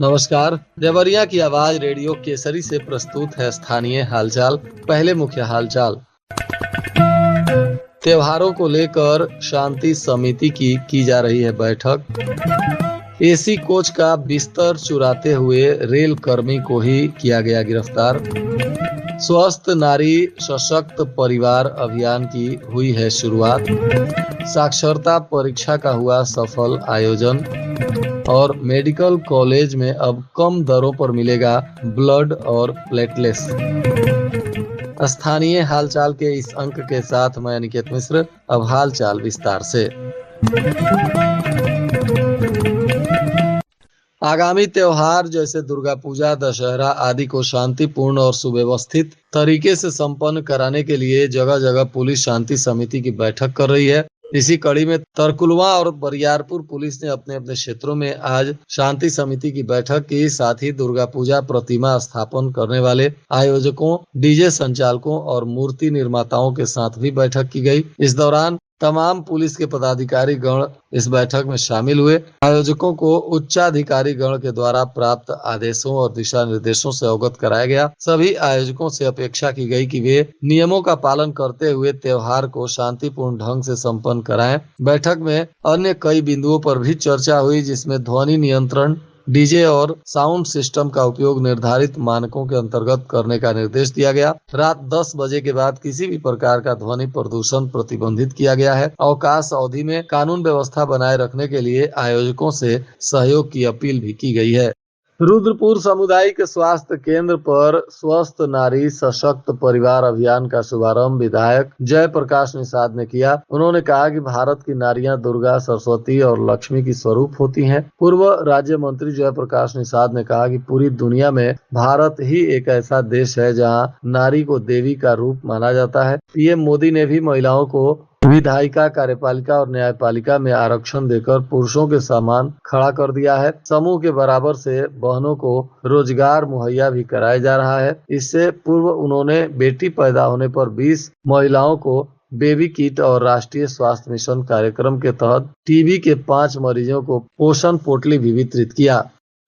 नमस्कार। देवरिया की आवाज रेडियो केसरी से प्रस्तुत है स्थानीय हालचाल। पहले मुख्य हालचाल। त्योहारों को लेकर शांति समिति की जा रही है बैठक। एसी कोच का बिस्तर चुराते हुए रेल कर्मी को ही किया गया गिरफ्तार। स्वस्थ नारी सशक्त परिवार अभियान की हुई है शुरुआत। साक्षरता परीक्षा का हुआ सफल आयोजन। और मेडिकल कॉलेज में अब कम दरों पर मिलेगा ब्लड और प्लेटलेट्स। स्थानीय हालचाल के इस अंक के साथ मैं अनिकेत मिश्र। अब हालचाल विस्तार से। आगामी त्योहार जैसे दुर्गा पूजा, दशहरा आदि को शांतिपूर्ण और सुव्यवस्थित तरीके से संपन्न कराने के लिए जगह जगह पुलिस शांति समिति की बैठक कर रही है। इसी कड़ी में तरकुलवा और बरियारपुर पुलिस ने अपने अपने क्षेत्रों में आज शांति समिति की बैठक की। साथ ही दुर्गा पूजा प्रतिमा स्थापन करने वाले आयोजकों, डीजे संचालकों और मूर्ति निर्माताओं के साथ भी बैठक की गई। इस दौरान तमाम पुलिस के पदाधिकारी गण इस बैठक में शामिल हुए। आयोजकों को उच्चाधिकारी गण के द्वारा प्राप्त आदेशों और दिशा निर्देशों से अवगत कराया गया। सभी आयोजकों से अपेक्षा की गई कि वे नियमों का पालन करते हुए त्योहार को शांतिपूर्ण ढंग से संपन्न कराएं। बैठक में अन्य कई बिंदुओं पर भी चर्चा हुई, जिसमें ध्वनि नियंत्रण, डीजे और साउंड सिस्टम का उपयोग निर्धारित मानकों के अंतर्गत करने का निर्देश दिया गया। रात 10 बजे के बाद किसी भी प्रकार का ध्वनि प्रदूषण प्रतिबंधित किया गया है। अवकाश अवधि में कानून व्यवस्था बनाए रखने के लिए आयोजकों से सहयोग की अपील भी की गई है। रुद्रपुर सामुदायिक स्वास्थ्य केंद्र पर स्वस्थ नारी सशक्त परिवार अभियान का शुभारंभ विधायक जय प्रकाश निषाद ने किया। उन्होंने कहा कि भारत की नारियां दुर्गा, सरस्वती और लक्ष्मी की स्वरूप होती हैं। पूर्व राज्य मंत्री जय प्रकाश निषाद ने कहा कि पूरी दुनिया में भारत ही एक ऐसा देश है जहां नारी को देवी का रूप माना जाता है। पीएम मोदी ने भी महिलाओं को विधायिका, कार्यपालिका और न्यायपालिका में आरक्षण देकर पुरुषों के समान खड़ा कर दिया है। समूह के बराबर से बहनों को रोजगार मुहैया भी कराया जा रहा है। इससे पूर्व उन्होंने बेटी पैदा होने पर 20 महिलाओं को बेबी किट और राष्ट्रीय स्वास्थ्य मिशन कार्यक्रम के तहत टीबी के 5 मरीजों को पोषण पोटली भी वितरित किया।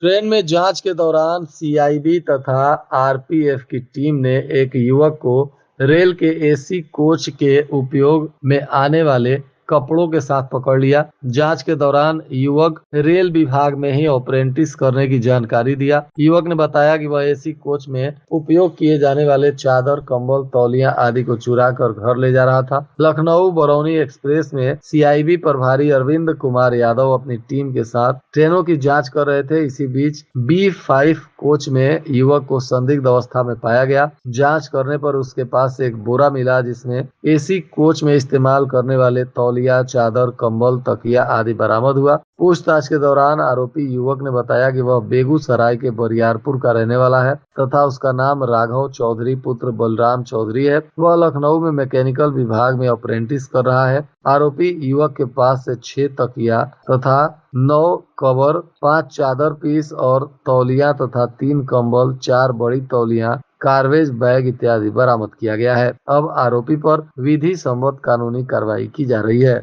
ट्रेन में जांच के दौरान सीआईबी तथा आरपीएफ की टीम ने एक युवक को रेल के एसी कोच के उपयोग में आने वाले कपड़ों के साथ पकड़ लिया। जांच के दौरान युवक रेल विभाग में ही अप्रेंटिस करने की जानकारी दिया। युवक ने बताया कि वह एसी कोच में उपयोग किए जाने वाले चादर, कंबल, तौलिया आदि को चुरा कर घर ले जा रहा था। लखनऊ बरौनी एक्सप्रेस में सीआईबी प्रभारी अरविंद कुमार यादव अपनी टीम के साथ ट्रेनों की जांच कर रहे थे। इसी बीच B5 कोच में युवक को संदिग्ध अवस्था में पाया गया। जांच करने पर उसके पास एक बोरा मिला, जिसमें एसी कोच में इस्तेमाल करने वाले तौलिया, चादर, कंबल, तकिया आदि बरामद हुआ। पूछताछ के दौरान आरोपी युवक ने बताया कि वह बेगूसराय के बरियारपुर का रहने वाला है तथा उसका नाम राघव चौधरी पुत्र बलराम चौधरी है। वह लखनऊ में मैकेनिकल विभाग में अप्रेंटिस कर रहा है। आरोपी युवक के पास से 6 तकिया तथा 9 कवर, 5 चादर पीस और तौलिया तथा 3 कंबल, 4 बड़ी तौलिया, कारवेज बैग इत्यादि बरामद किया गया है। अब आरोपी पर विधि सम्मत कानूनी कार्रवाई की जा रही है।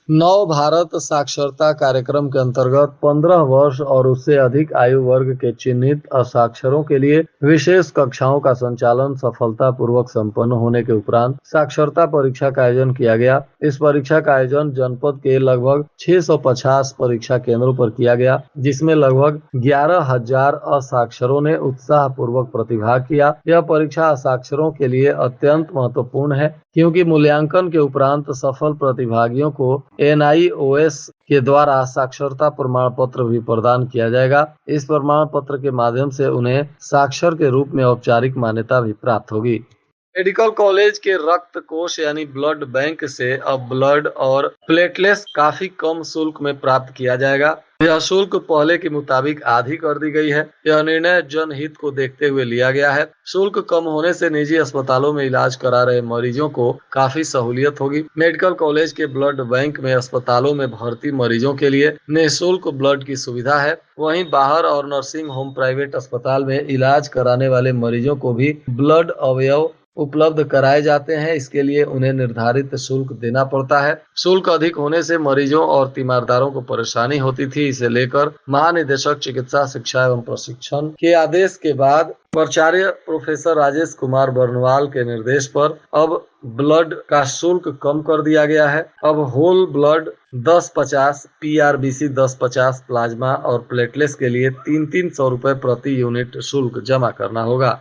नव भारत साक्षरता कार्यक्रम के अंतर्गत 15 वर्ष और उससे अधिक आयु वर्ग के चिन्हित असाक्षरों के लिए विशेष कक्षाओं का संचालन सफलतापूर्वक संपन्न होने के उपरांत साक्षरता परीक्षा का आयोजन किया गया। इस परीक्षा का आयोजन जनपद के लगभग 650 परीक्षा केंद्रों पर किया गया, जिसमें लगभग 11,000 असाक्षरों ने उत्साह पूर्वक प्रतिभाग किया। यह परीक्षा असाक्षरों के लिए अत्यंत महत्वपूर्ण है, क्योंकि मूल्यांकन के उपरांत सफल प्रतिभागियों को NIOS के द्वारा साक्षरता प्रमाण पत्र भी प्रदान किया जाएगा। इस प्रमाण पत्र के माध्यम से उन्हें साक्षर के रूप में औपचारिक मान्यता भी प्राप्त होगी। मेडिकल कॉलेज के रक्त कोष यानी ब्लड बैंक से अब ब्लड और प्लेटलेट्स काफी कम शुल्क में प्राप्त किया जाएगा। यह शुल्क पहले के मुताबिक आधी कर दी गई है। यह निर्णय जनहित को देखते हुए लिया गया है। शुल्क कम होने से निजी अस्पतालों में इलाज करा रहे मरीजों को काफी सहूलियत होगी। मेडिकल कॉलेज के ब्लड बैंक में अस्पतालों में भर्ती मरीजों के लिए निःशुल्क ब्लड की सुविधा है। वहीं बाहर और नर्सिंग होम प्राइवेट अस्पताल में इलाज कराने वाले मरीजों को भी ब्लड, अवयव उपलब्ध कराए जाते हैं। इसके लिए उन्हें निर्धारित शुल्क देना पड़ता है। शुल्क अधिक होने से मरीजों और तीमारदारों को परेशानी होती थी। इसे लेकर महानिदेशक चिकित्सा शिक्षा एवं प्रशिक्षण के आदेश के बाद प्राचार्य प्रोफेसर राजेश कुमार बर्नवाल के निर्देश पर अब ब्लड का शुल्क कम कर दिया गया है। अब होल ब्लड 1050, पीआरबीसी 1050, प्लाज्मा और प्लेटलेट्स के लिए 300 रुपए प्रति यूनिट शुल्क जमा करना होगा।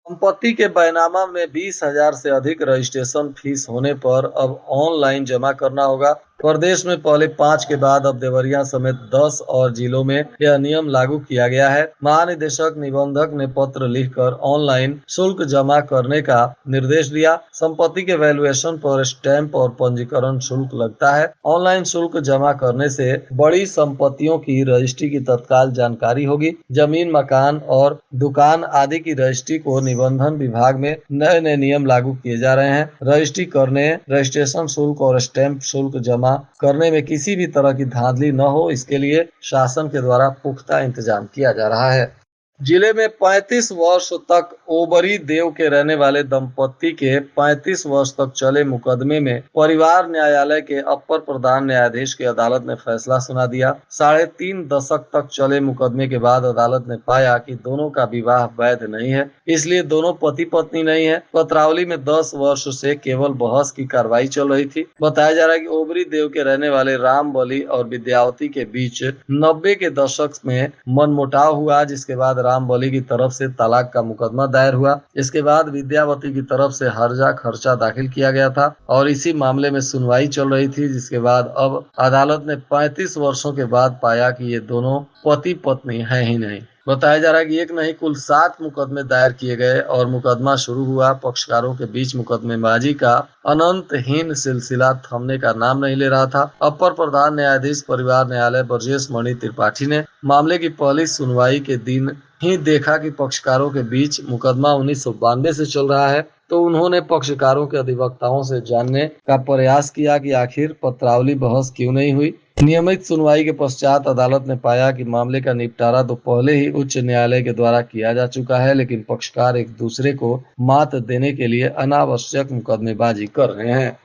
संपत्ति के बैनामा में 20,000 से अधिक रजिस्ट्रेशन फीस होने पर अब ऑनलाइन जमा करना होगा। प्रदेश में पहले 5 के बाद अब देवरिया समेत 10 और जिलों में यह नियम लागू किया गया है। महानिदेशक निबंधक ने पत्र लिखकर ऑनलाइन शुल्क जमा करने का निर्देश दिया। संपत्ति के वैल्यूएशन पर स्टैंप और पंजीकरण शुल्क लगता है। ऑनलाइन शुल्क जमा करने से बड़ी संपत्तियों की रजिस्ट्री की तत्काल जानकारी होगी। जमीन, मकान और दुकान आदि की रजिस्ट्री को निबंधन विभाग में नए नए नियम लागू किए जा रहे हैं। रजिस्ट्री करने, रजिस्ट्रेशन शुल्क और स्टैंप शुल्क जमा करने में किसी भी तरह की धांधली न हो, इसके लिए शासन के द्वारा पुख्ता इंतजाम किया जा रहा है। जिले में 35 वर्ष तक ओबरी देव के रहने वाले दंपत्ति के 35 वर्ष तक चले मुकदमे में परिवार न्यायालय के अपर प्रधान न्यायाधीश की अदालत ने फैसला सुना दिया। 3.5 दशक तक चले मुकदमे के बाद अदालत ने पाया कि दोनों का विवाह वैध नहीं है, इसलिए दोनों पति पत्नी नहीं है। पत्रावली में 10 वर्ष से केवल बहस की कार्रवाई चल रही थी। बताया जा रहा है कि ओबरी देव के रहने वाले राम बली और विद्यावती के बीच 90 के दशक में मनमुटाव हुआ, जिसके बाद राम बली की तरफ से तलाक का मुकदमा दायर हुआ। इसके बाद विद्यावती की तरफ से हर्जा खर्चा दाखिल किया गया था और इसी मामले में सुनवाई चल रही थी, जिसके बाद अब अदालत ने 35 वर्षों के बाद पाया कि ये दोनों पति पत्नी हैं ही नहीं। बताया जा रहा है कि एक नहीं कुल 7 मुकदमे दायर किए गए और मुकदमा शुरू हुआ। पक्षकारों के बीच मुकदमेबाजी का अनंतहीन सिलसिला थमने का नाम नहीं ले रहा था। अपर प्रधान न्यायाधीश परिवार न्यायालय ब्रजेश मणि त्रिपाठी ने मामले की पहली सुनवाई के दिन ही देखा कि पक्षकारों के बीच मुकदमा 1992 से चल रहा है, तो उन्होंने पक्षकारों के अधिवक्ताओं से जानने का प्रयास किया कि आखिर पत्रावली बहस क्यों नहीं हुई। नियमित सुनवाई के पश्चात अदालत ने पाया कि मामले का निपटारा तो पहले ही उच्च न्यायालय के द्वारा किया जा चुका है, लेकिन पक्षकार एक दूसरे को मात देने के लिए अनावश्यक मुकदमेबाजी कर रहे हैं।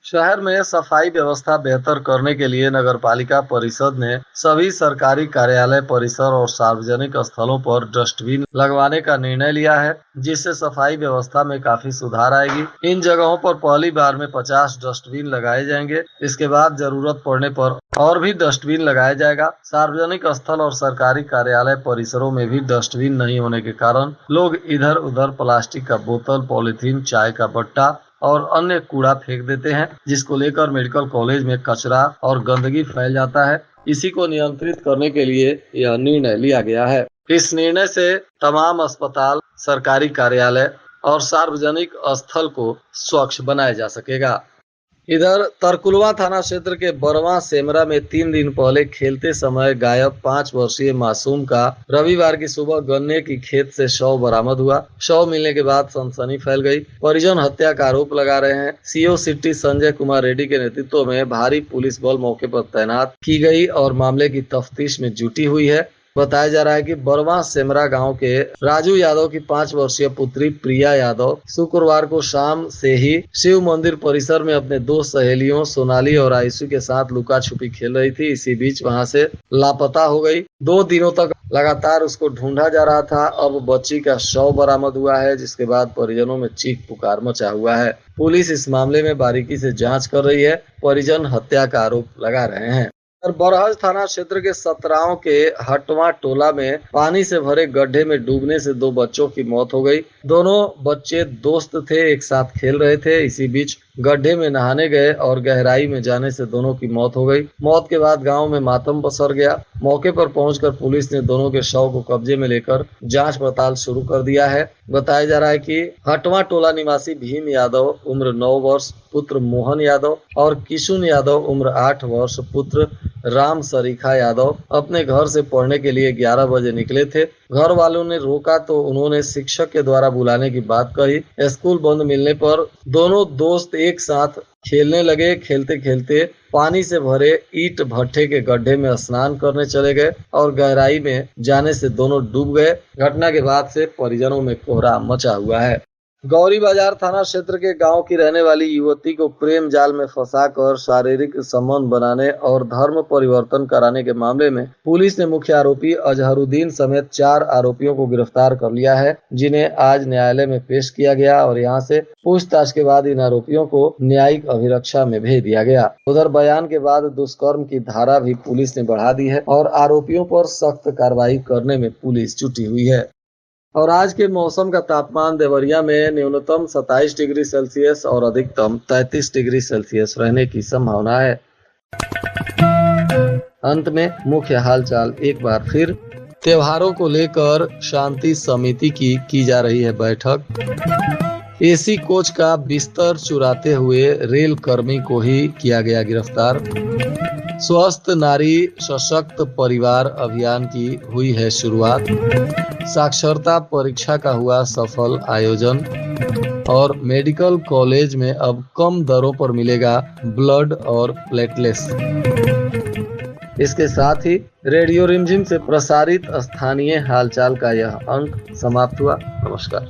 शहर में सफाई व्यवस्था बेहतर करने के लिए नगरपालिका परिषद ने सभी सरकारी कार्यालय परिसर और सार्वजनिक स्थलों पर डस्टबिन लगवाने का निर्णय लिया है, जिससे सफाई व्यवस्था में काफी सुधार आएगी। इन जगहों पर पहली बार में 50 डस्टबिन लगाए जाएंगे। इसके बाद जरूरत पड़ने पर और भी डस्टबिन लगाया जाएगा। सार्वजनिक स्थल और सरकारी कार्यालय परिसरों में भी डस्टबिन नहीं होने के कारण लोग इधर उधर प्लास्टिक का बोतल, पॉलीथीन, चाय का बट्टा और अन्य कूड़ा फेंक देते हैं, जिसको लेकर मेडिकल कॉलेज में कचरा और गंदगी फैल जाता है। इसी को नियंत्रित करने के लिए यह निर्णय लिया गया है। इस निर्णय से तमाम अस्पताल, सरकारी कार्यालय और सार्वजनिक स्थल को स्वच्छ बनाया जा सकेगा। इधर तरकुलवा थाना क्षेत्र के बरवा सेमरा में 3 दिन पहले खेलते समय गायब 5 वर्षीय मासूम का रविवार की सुबह गन्ने की खेत से शव बरामद हुआ। शव मिलने के बाद सनसनी फैल गई। परिजन हत्या का आरोप लगा रहे हैं। सीओ सिटी संजय कुमार रेड्डी के नेतृत्व में भारी पुलिस बल मौके पर तैनात की गई और मामले की तफ्तीश में जुटी हुई है। बताया जा रहा है कि बरवा सेमरा गांव के राजू यादव की 5 वर्षीय पुत्री प्रिया यादव शुक्रवार को शाम से ही शिव मंदिर परिसर में अपने 2 सहेलियों सोनाली और आयुषी के साथ लुका छुपी खेल रही थी। इसी बीच वहां से लापता हो गई। 2 दिनों तक लगातार उसको ढूंढा जा रहा था। अब बच्ची का शव बरामद हुआ है, जिसके बाद परिजनों में चीख पुकार मचा हुआ है। पुलिस इस मामले में बारीकी से जाँच कर रही है। परिजन हत्या का आरोप लगा रहे हैं। बरहज थाना क्षेत्र के सतराव के हटवा टोला में पानी से भरे गड्ढे में डूबने से 2 बच्चों की मौत हो गई। दोनों बच्चे दोस्त थे, एक साथ खेल रहे थे। इसी बीच गड्ढे में नहाने गए और गहराई में जाने से दोनों की मौत हो गई। मौत के बाद गांव में मातम पसर गया। मौके पर पहुंचकर पुलिस ने दोनों के शव को कब्जे में लेकर जांच पड़ताल शुरू कर दिया है। बताया जा रहा है कि हटवा टोला निवासी भीम यादव उम्र 9 वर्ष पुत्र मोहन यादव और किशुन यादव उम्र 8 वर्ष पुत्र राम सरीखा यादव अपने घर से पढ़ने के लिए 11 बजे निकले थे। घर वालों ने रोका तो उन्होंने शिक्षक के द्वारा बुलाने की बात कही। स्कूल बंद मिलने पर दोनों दोस्त एक साथ खेलने लगे। खेलते खेलते पानी से भरे ईंट भट्टे के गड्ढे में स्नान करने चले गए और गहराई में जाने से दोनों डूब गए। घटना के बाद से परिजनों में कोहराम मचा हुआ है। गौरी बाजार थाना क्षेत्र के गांव की रहने वाली युवती को प्रेम जाल में फंसाकर शारीरिक संबंध बनाने और धर्म परिवर्तन कराने के मामले में पुलिस ने मुख्य आरोपी अजहरुद्दीन समेत 4 आरोपियों को गिरफ्तार कर लिया है, जिन्हें आज न्यायालय में पेश किया गया और यहां से पूछताछ के बाद इन आरोपियों को न्यायिक अभिरक्षा में भेज दिया गया। उधर बयान के बाद दुष्कर्म की धारा भी पुलिस ने बढ़ा दी है और आरोपियों पर सख्त कार्रवाई करने में पुलिस जुटी हुई है। और आज के मौसम का तापमान देवरिया में न्यूनतम 27 डिग्री सेल्सियस और अधिकतम 33 डिग्री सेल्सियस रहने की संभावना है। अंत में मुख्य हालचाल एक बार फिर। त्योहारों को लेकर शांति समिति की जा रही है बैठक। एसी कोच का बिस्तर चुराते हुए रेल कर्मी को ही किया गया गिरफ्तार। स्वस्थ नारी सशक्त परिवार अभियान की हुई है शुरुआत। साक्षरता परीक्षा का हुआ सफल आयोजन। और मेडिकल कॉलेज में अब कम दरों पर मिलेगा ब्लड और प्लेटलेट्स। इसके साथ ही रेडियो रिमझिम से प्रसारित स्थानीय हालचाल का यह अंक समाप्त हुआ। नमस्कार।